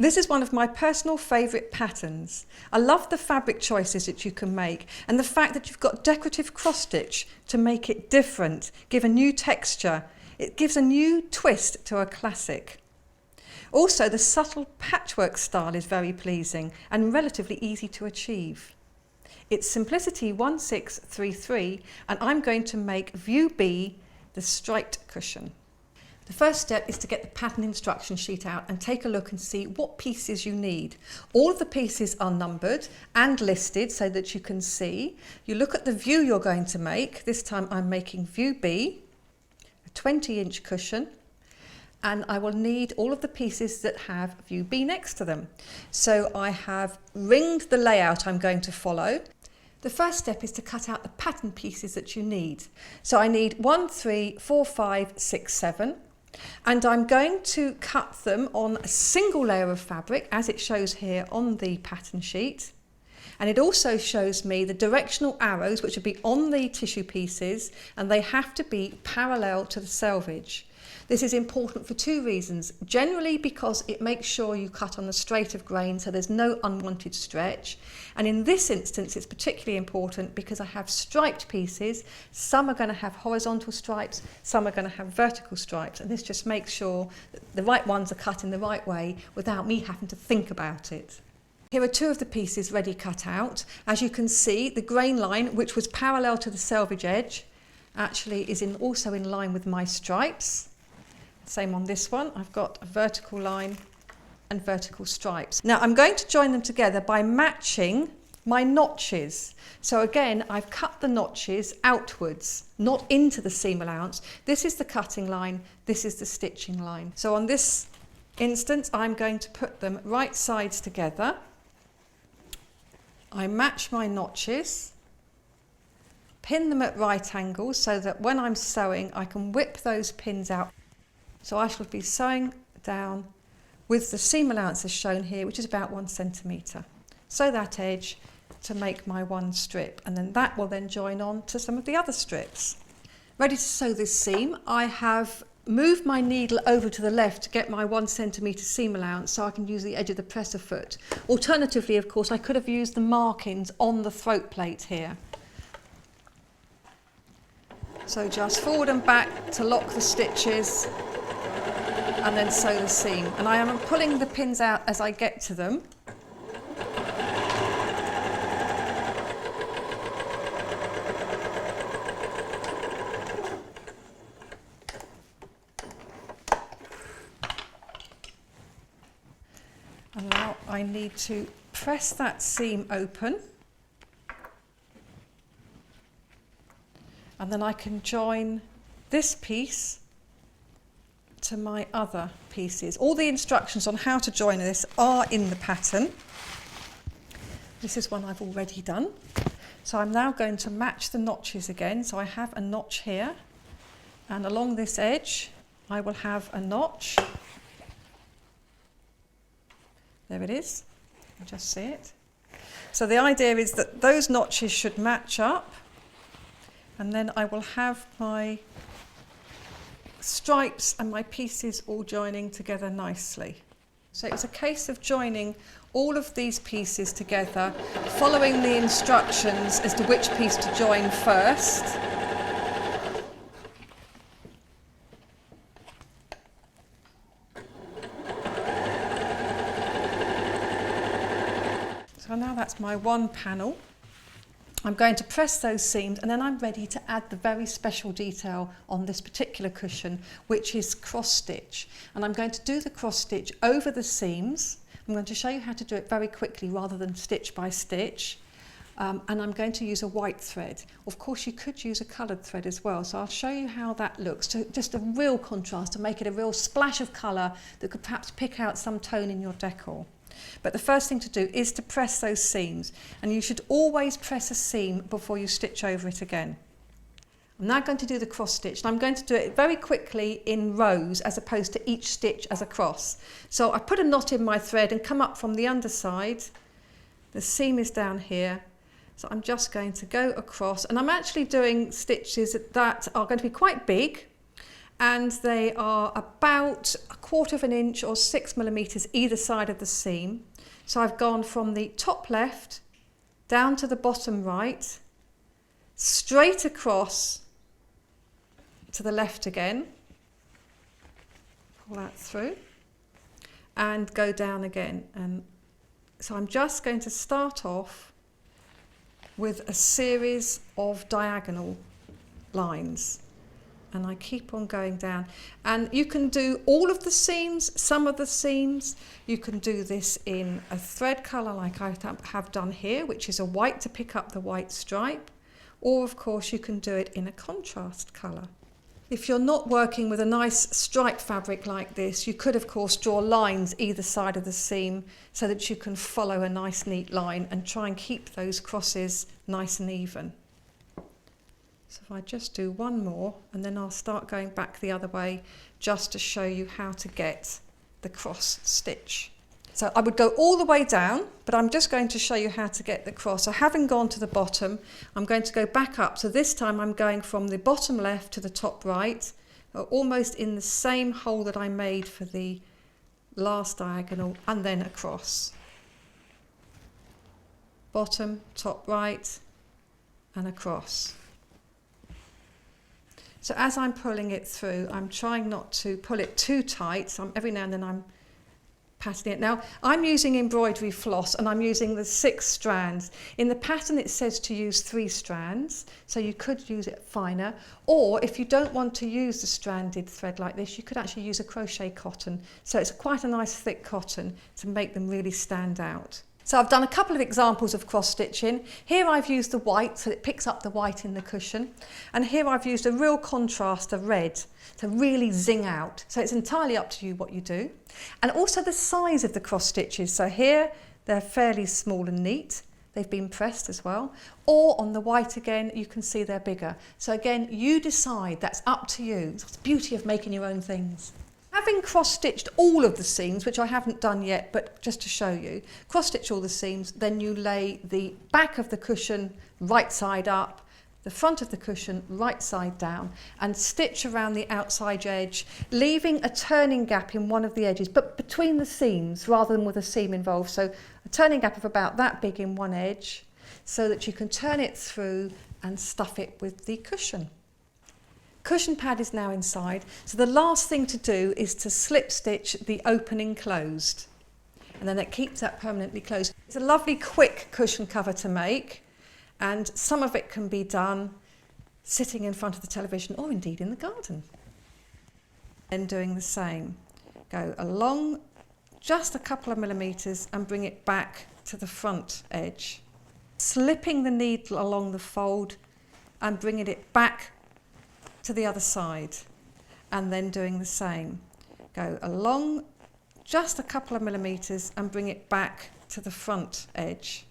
This is one of my personal favourite patterns. I love the fabric choices that you can make and the fact that you've got decorative cross stitch to make it different, give a new texture. It gives a new twist to a classic. Also, the subtle patchwork style is very pleasing and relatively easy to achieve. It's Simplicity 1633 and I'm going to make View B the striped cushion. The first step is to get the pattern instruction sheet out and take a look and see what pieces you need. All of the pieces are numbered and listed so that you can see. You look at the view you're going to make. This time I'm making View B, a 20-inch cushion, and I will need all of the pieces that have View B next to them. So I have ringed the layout I'm going to follow. The first step is to cut out the pattern pieces that you need. So I need 1, 3, 4, 5, 6, 7. And I'm going to cut them on a single layer of fabric as it shows here on the pattern sheet. And it also shows me the directional arrows which will be on the tissue pieces and they have to be parallel to the selvage. This is important for two reasons. Generally because it makes sure you cut on a straight of grain so there's no unwanted stretch. And in this instance it's particularly important because I have striped pieces. Some are going to have horizontal stripes, some are going to have vertical stripes, and this just makes sure that the right ones are cut in the right way without me having to think about it. Here are two of the pieces ready cut out. As you can see, the grain line, which was parallel to the selvage edge, actually is also in line with my stripes. Same on this one, I've got a vertical line and vertical stripes. Now I'm going to join them together by matching my notches. So again, I've cut the notches outwards, not into the seam allowance. This is the cutting line, this is the stitching line. So on this instance, I'm going to put them right sides together. I match my notches, pin them at right angles so that when I'm sewing, I can whip those pins out. So I shall be sewing down with the seam allowance as shown here, which is about 1 centimetre. Sew that edge to make my one strip, and then that will then join on to some of the other strips. Ready to sew this seam, I have moved my needle over to the left to get my 1 centimetre seam allowance so I can use the edge of the presser foot. Alternatively, of course, I could have used the markings on the throat plate here. So just forward and back to lock the stitches and then sew the seam. And I am pulling the pins out as I get to them. And now I need to press that seam open. And then I can join this piece to my other pieces. All the instructions on how to join this are in the pattern. This is one I've already done. So I'm now going to match the notches again. So I have a notch here, and along this edge I will have a notch. There it is, you can just see it. So the idea is that those notches should match up, and then I will have my stripes and my pieces all joining together nicely. So it's a case of joining all of these pieces together, following the instructions as to which piece to join first. So now that's my one panel. I'm going to press those seams and then I'm ready to add the very special detail on this particular cushion, which is cross stitch. And I'm going to do the cross stitch over the seams. I'm going to show you how to do it very quickly rather than stitch by stitch. And I'm going to use a white thread. Of course, you could use a coloured thread as well. So I'll show you how that looks. So just a real contrast to make it a real splash of colour that could perhaps pick out some tone in your decor. But the first thing to do is to press those seams, and you should always press a seam before you stitch over it again. I'm now going to do the cross stitch, and I'm going to do it very quickly in rows as opposed to each stitch as a cross. So I put a knot in my thread and come up from the underside. The seam is down here, so I'm just going to go across, and I'm actually doing stitches that are going to be quite big, and they are about 1/4 inch or 6mm either side of the seam. So I've gone from the top left down to the bottom right, straight across to the left again, pull that through, and go down again. And so I'm just going to start off with a series of diagonal lines, and I keep on going down. And you can do all of the seams, some of the seams. You can do this in a thread colour like I have done here, which is a white to pick up the white stripe, or of course you can do it in a contrast colour. If you're not working with a nice striped fabric like this, you could of course draw lines either side of the seam so that you can follow a nice neat line and try and keep those crosses nice and even. So if I just do one more, and then I'll start going back the other way just to show you how to get the cross stitch. So I would go all the way down, but I'm just going to show you how to get the cross. So having gone to the bottom, I'm going to go back up. So this time I'm going from the bottom left to the top right, almost in the same hole that I made for the last diagonal, and then across. Bottom, top right, and across. So as I'm pulling it through, I'm trying not to pull it too tight. So every now and then I'm patterning it. Now I'm using embroidery floss, and I'm using the 6 strands. In the pattern it says to use 3 strands, so you could use it finer, or if you don't want to use the stranded thread like this, you could actually use a crochet cotton. So it's quite a nice thick cotton to make them really stand out. So I've done a couple of examples of cross stitching. Here I've used the white, so it picks up the white in the cushion. And here I've used a real contrast of red to really zing out. So it's entirely up to you what you do. And also the size of the cross stitches. So here they're fairly small and neat. They've been pressed as well. Or on the white again, you can see they're bigger. So again, you decide, that's up to you. It's the beauty of making your own things. Having cross-stitched all of the seams, which I haven't done yet, but just to show you, cross-stitch all the seams, then you lay the back of the cushion right side up, the front of the cushion right side down, and stitch around the outside edge, leaving a turning gap in one of the edges, but between the seams rather than with a seam involved. So a turning gap of about that big in one edge, so that you can turn it through and stuff it with the cushion. Cushion pad is now inside, so the last thing to do is to slip stitch the opening closed, and then it keeps that permanently closed. It's a lovely quick cushion cover to make, and some of it can be done sitting in front of the television or indeed in the garden. Then doing the same, go along just a couple of millimetres and bring it back to the front edge, slipping the needle along the fold and bringing it back to the other side, and then doing the same. Go along just a couple of millimetres and bring it back to the front edge,